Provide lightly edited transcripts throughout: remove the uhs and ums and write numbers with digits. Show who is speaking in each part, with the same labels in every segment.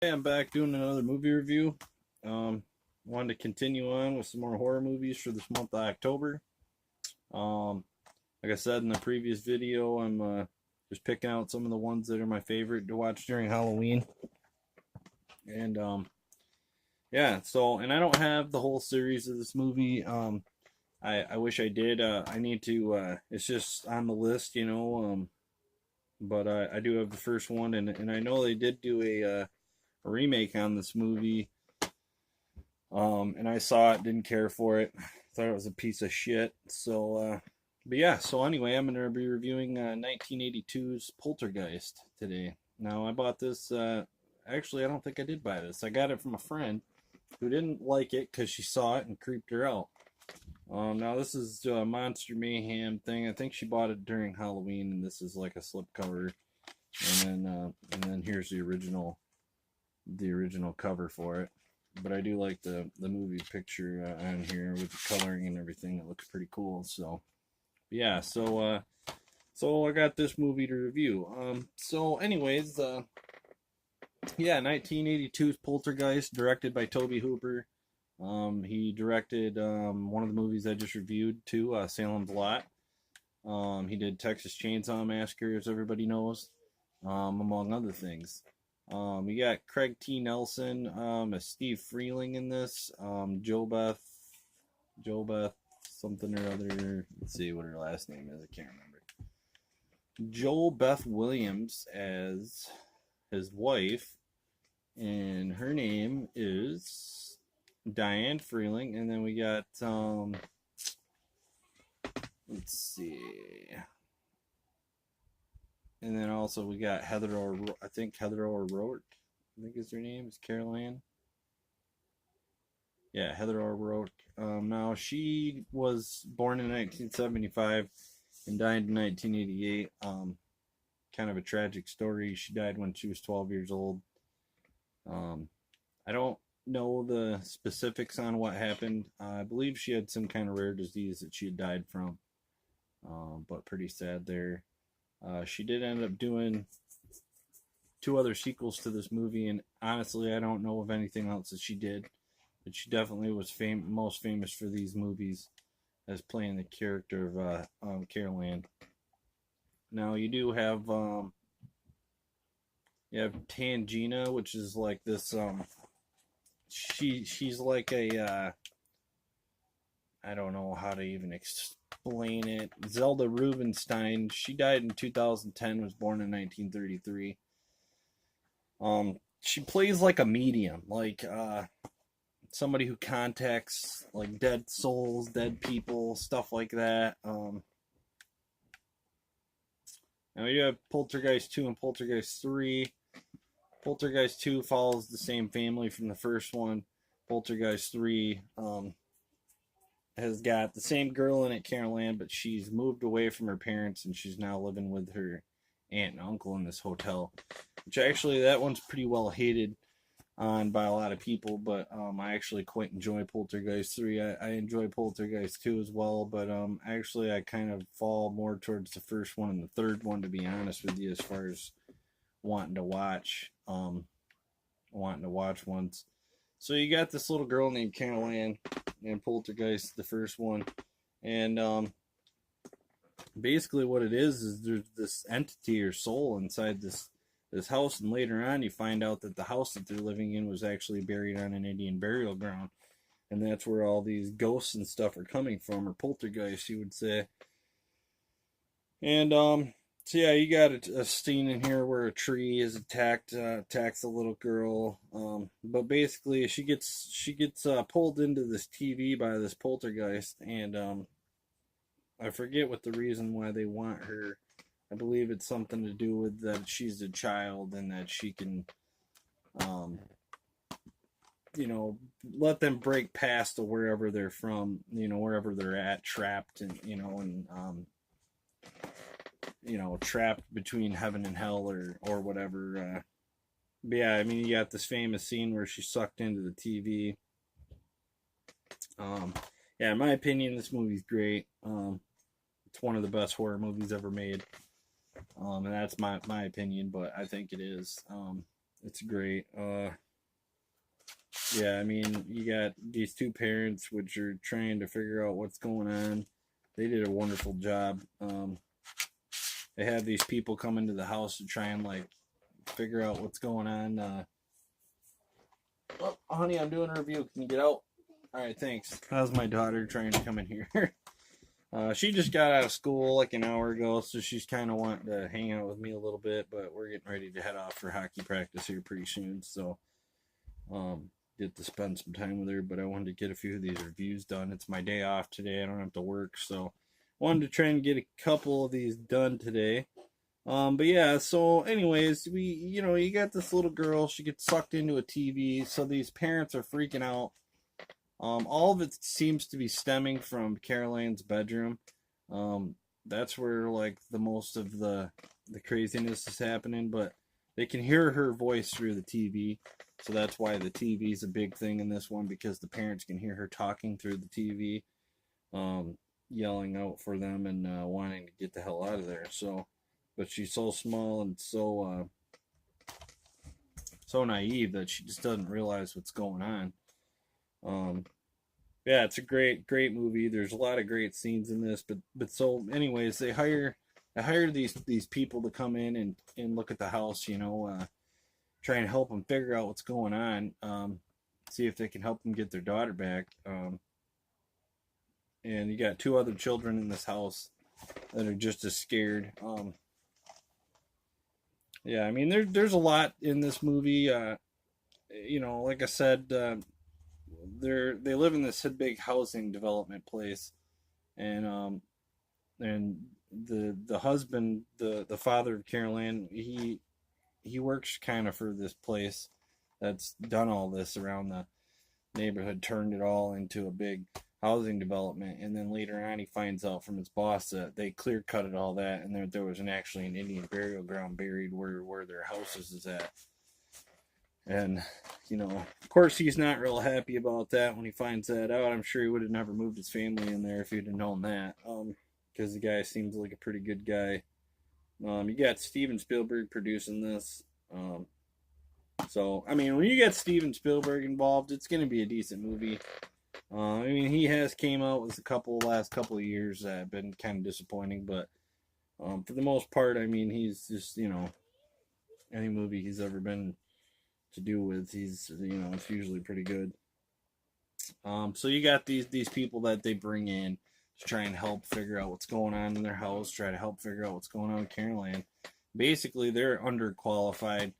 Speaker 1: Hey, I'm back doing another movie review. Wanted to continue on with some more horror movies for this month of October. Um, like I said in the previous video, I'm just picking out some of the ones that are my favorite to watch during Halloween. And yeah, and I don't have the whole series of this movie. I wish I did. I need to. It's just on the list, you know. But I do have the first one, and I know they did do a remake on this movie. And I saw it, didn't care for it, thought it was a piece of shit. But yeah. So anyway, I'm gonna be reviewing 1982's Poltergeist today. Now I bought this. Actually, I don't think I did buy this. I got it from a friend who didn't like it because she saw it and creeped her out. Now this is a Monster Mayhem thing. I think she bought it during Halloween, and this is like a slipcover. And then here's the original cover for it. But I do like the movie picture on here with the coloring and everything. It looks pretty cool. So yeah, so I got this movie to review. So anyways, yeah, 1982's Poltergeist, directed by Tobe Hooper. He directed one of the movies I just reviewed too, Salem's Lot. He did Texas Chainsaw Massacre, as everybody knows, among other things. We got Craig T. Nelson, as Steve Freeling in this. Joe Beth, something or other. Let's see what her last name is. I can't remember. Joel Beth Williams as his wife, and her name is Diane Freeling. And then we got let's see. And then also we got Heather O'Rourke. I think is her name. Is Carol Ann. Yeah, Heather O'Rourke. Now she was born in 1975 and died in 1988. Kind of a tragic story. She died when she was 12 years old. I don't know the specifics on what happened. I believe she had some kind of rare disease that she had died from. But pretty sad there. She did end up doing two other sequels to this movie, and honestly, I don't know of anything else that she did. But she definitely was most famous for these movies as playing the character of Carol Ann. Now you do have you have Tangina, which is like this. She's like a I don't know how to even explain it. Zelda Rubinstein. She died in 2010. Was born in 1933. She plays like a medium, like somebody who contacts like dead souls, dead people, stuff like that. Now you have Poltergeist 2 and Poltergeist 3. Poltergeist 2 follows the same family from the first one. Poltergeist 3 has got the same girl in it, Carol Ann, but she's moved away from her parents and she's now living with her aunt and uncle in this hotel. Which actually, that one's pretty well hated on by a lot of people, but I actually quite enjoy Poltergeist 3. I enjoy Poltergeist 2 as well, but actually I kind of fall more towards the first one and the third one, to be honest with you, as far as wanting to watch ones. So you got this little girl named Carol Ann in Poltergeist, the first one, and basically what it is there's this entity or soul inside this house, and later on you find out that the house that they're living in was actually buried on an Indian burial ground, and that's where all these ghosts and stuff are coming from, or poltergeists, you would say. And so yeah, you got a scene in here where a tree is attacks a little girl. But basically she gets pulled into this TV by this poltergeist, and I forget what the reason why they want her. I believe it's something to do with that she's a child and that she can, let them break past to wherever they're from, wherever they're at, trapped, and trapped between heaven and hell or whatever. But yeah, I mean, you got this famous scene where she's sucked into the TV. Yeah, in my opinion, this movie's great. It's one of the best horror movies ever made. And that's my opinion, but I think it is. It's great. Yeah, I mean, you got these two parents which are trying to figure out what's going on. They did a wonderful job. They have these people come into the house to try and like figure out what's going on. Oh, honey, I'm doing a review. Can you get out? All right, thanks. How's my daughter trying to come in here? She just got out of school like an hour ago, so she's kind of wanting to hang out with me a little bit, but we're getting ready to head off for hockey practice here pretty soon, so get to spend some time with her, but I wanted to get a few of these reviews done. It's my day off today. I don't have to work, so wanted to try and get a couple of these done today. But yeah, so anyways, you got this little girl, she gets sucked into a TV, so these parents are freaking out. All of it seems to be stemming from Carol Ann's bedroom. That's where like the most of the craziness is happening, but they can hear her voice through the TV. So that's why the TV is a big thing in this one, because the parents can hear her talking through the TV, yelling out for them and wanting to get the hell out of there. So, but she's so small and so naive that she just doesn't realize what's going on. Yeah, it's a great movie. There's a lot of great scenes in this, but so anyways, they hire these people to come in and look at the house, try and help them figure out what's going on, see if they can help them get their daughter back. And you got two other children in this house that are just as scared. Yeah, I mean there's a lot in this movie. Like I said, they live in this big housing development place, and the husband, the father of Carol Ann, he works kind of for this place that's done all this around the neighborhood, turned it all into a big housing development, and then later on he finds out from his boss that they clear cutted all that, and there was actually an Indian burial ground buried where their houses is at. And, of course he's not real happy about that when he finds that out. I'm sure he would have never moved his family in there if he'd have known that, because the guy seems like a pretty good guy. You got Steven Spielberg producing this. So, I mean, when you get Steven Spielberg involved, it's going to be a decent movie. I mean, he has came out with last couple of years that have been kind of disappointing, but for the most part, I mean, he's just, any movie he's ever been to do with, he's, it's usually pretty good. So you got these people that they bring in to try and help figure out what's going on in their house, try to help figure out what's going on with Carol Ann. Basically, they're underqualified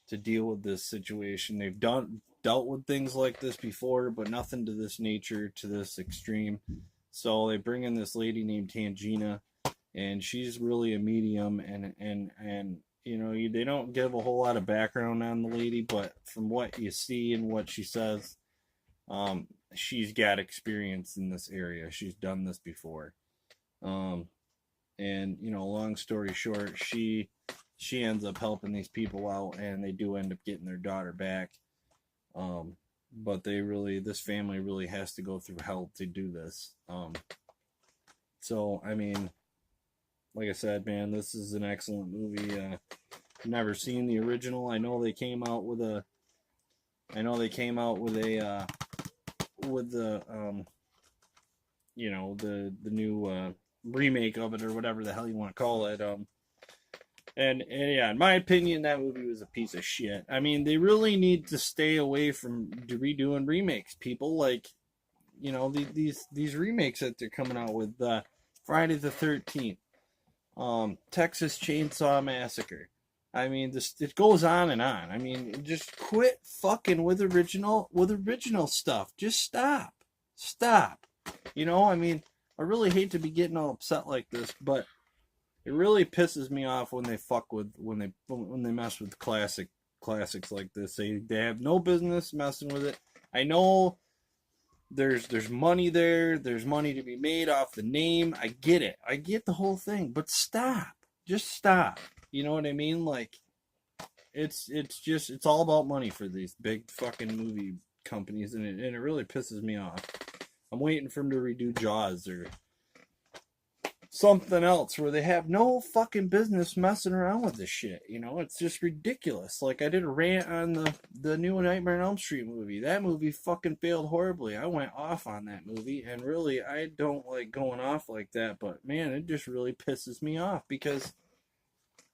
Speaker 1: to deal with this situation. They've dealt with things like this before, but nothing to this nature, to this extreme. So they bring in this lady named Tangina, and she's really a medium, and they don't give a whole lot of background on the lady, but from what you see and what she says, she's got experience in this area. She's done this before. And long story short, she ends up helping these people out, and they do end up getting their daughter back. But this family really has to go through hell to do this. So, I mean, like I said, man, this is an excellent movie. I've never seen the original. I know they came out with the new remake of it, or whatever the hell you want to call it. And yeah, in my opinion, that movie was a piece of shit. I mean, they really need to stay away from redoing remakes. People like, these remakes that they're coming out with, Friday the 13th, Texas Chainsaw Massacre. I mean, it goes on and on. I mean, just quit fucking with original stuff. Just stop. I mean, I really hate to be getting all upset like this, but it really pisses me off when they when they mess with classics like this. They have no business messing with it. I know there's money there. There's money to be made off the name. I get it. I get the whole thing. But stop. Just stop. You know what I mean? Like, it's all about money for these big fucking movie companies, and it really pisses me off. I'm waiting for them to redo Jaws or something else where they have no fucking business messing around with this shit. You know, it's just ridiculous. Like, I did a rant on the new Nightmare on Elm Street movie. That movie fucking failed horribly. I went off on that movie, and really, I don't like going off like that, but man, it just really pisses me off because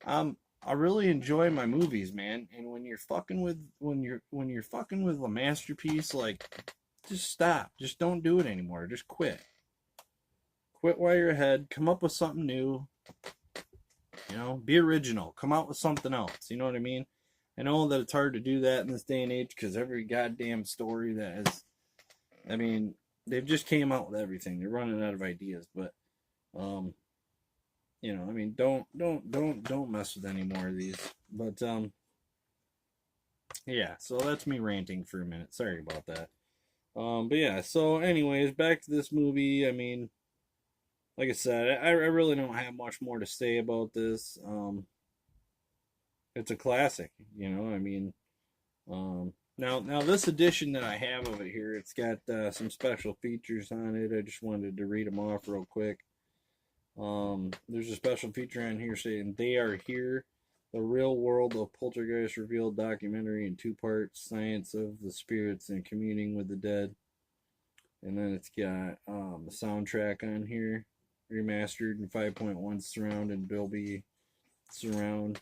Speaker 1: I really enjoy my movies, man. And when you're fucking with when you're fucking with a masterpiece, like, just stop. Just don't do it anymore. Just quit. Quit while you're ahead. Come up with something new. You know, be original. Come out with something else. You know what I mean? I know that it's hard to do that in this day and age because every goddamn story that has, I mean, they've just came out with everything. They're running out of ideas, but you know, I mean, don't mess with any more of these. But yeah. So that's me ranting for a minute. Sorry about that. But yeah. So anyways, back to this movie. I mean, like I said, I really don't have much more to say about this. It's a classic, you know. I mean, now this edition that I have of it here, it's got some special features on it. I just wanted to read them off real quick. There's a special feature on here saying "They Are Here," the real world of Poltergeist revealed documentary in 2 parts: science of the spirits and communing with the dead. And then it's got the soundtrack on here, remastered in 5.1 surround and Dolby surround.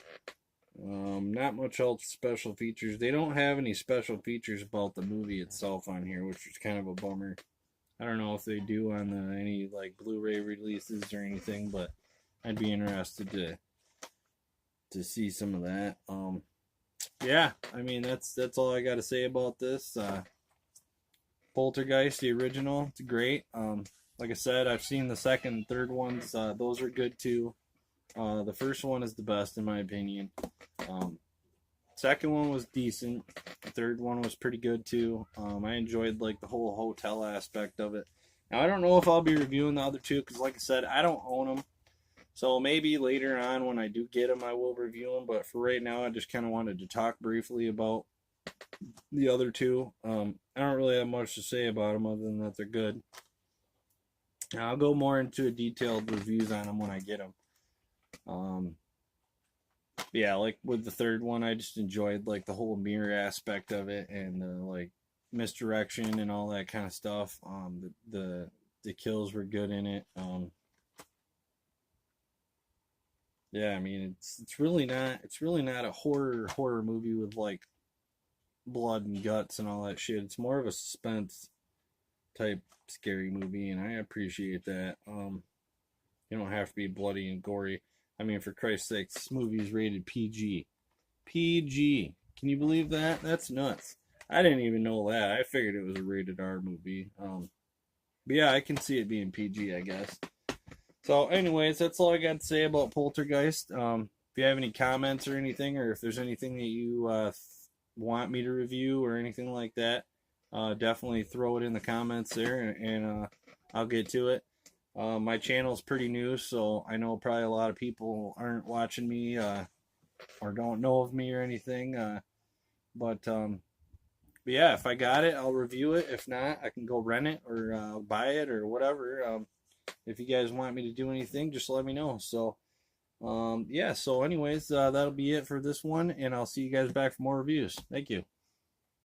Speaker 1: Not much else special features. They don't have any special features about the movie itself on here, which is kind of a bummer. I don't know if they do on any like Blu-ray releases or anything, but I'd be interested to see some of that. Yeah, I mean that's all I got to say about this. Poltergeist, the original, it's great. Like I said, I've seen the second and third ones. Those are good too. The first one is the best in my opinion. Second one was decent. The third one was pretty good too. I enjoyed like the whole hotel aspect of it. Now I don't know if I'll be reviewing the other two because, like I said, I don't own them. So maybe later on when I do get them, I will review them. But for right now, I just kind of wanted to talk briefly about the other two. I don't really have much to say about them other than that they're good. I'll go more into a detailed reviews on them when I get them. Yeah, like with the third one, I just enjoyed like the whole mirror aspect of it and the like misdirection and all that kind of stuff. The kills were good in it. Yeah, I mean it's really not a horror movie with like blood and guts and all that shit. It's more of a suspense type scary movie, and I appreciate that. You don't have to be bloody and gory. I mean, for Christ's sake, this movie is rated PG. PG. Can you believe that? That's nuts. I didn't even know that. I figured it was a rated R movie. But yeah, I can see it being PG, I guess. So, anyways, that's all I got to say about Poltergeist. If you have any comments or anything, or if there's anything that you want me to review or anything like that, definitely throw it in the comments there, and I'll get to it. My channel's pretty new, so I know probably a lot of people aren't watching me or don't know of me or anything. But yeah, if I got it, I'll review it. If not, I can go rent it or buy it or whatever. If you guys want me to do anything, just let me know. So yeah, so anyways, that'll be it for this one, and I'll see you guys back for more reviews. Thank you.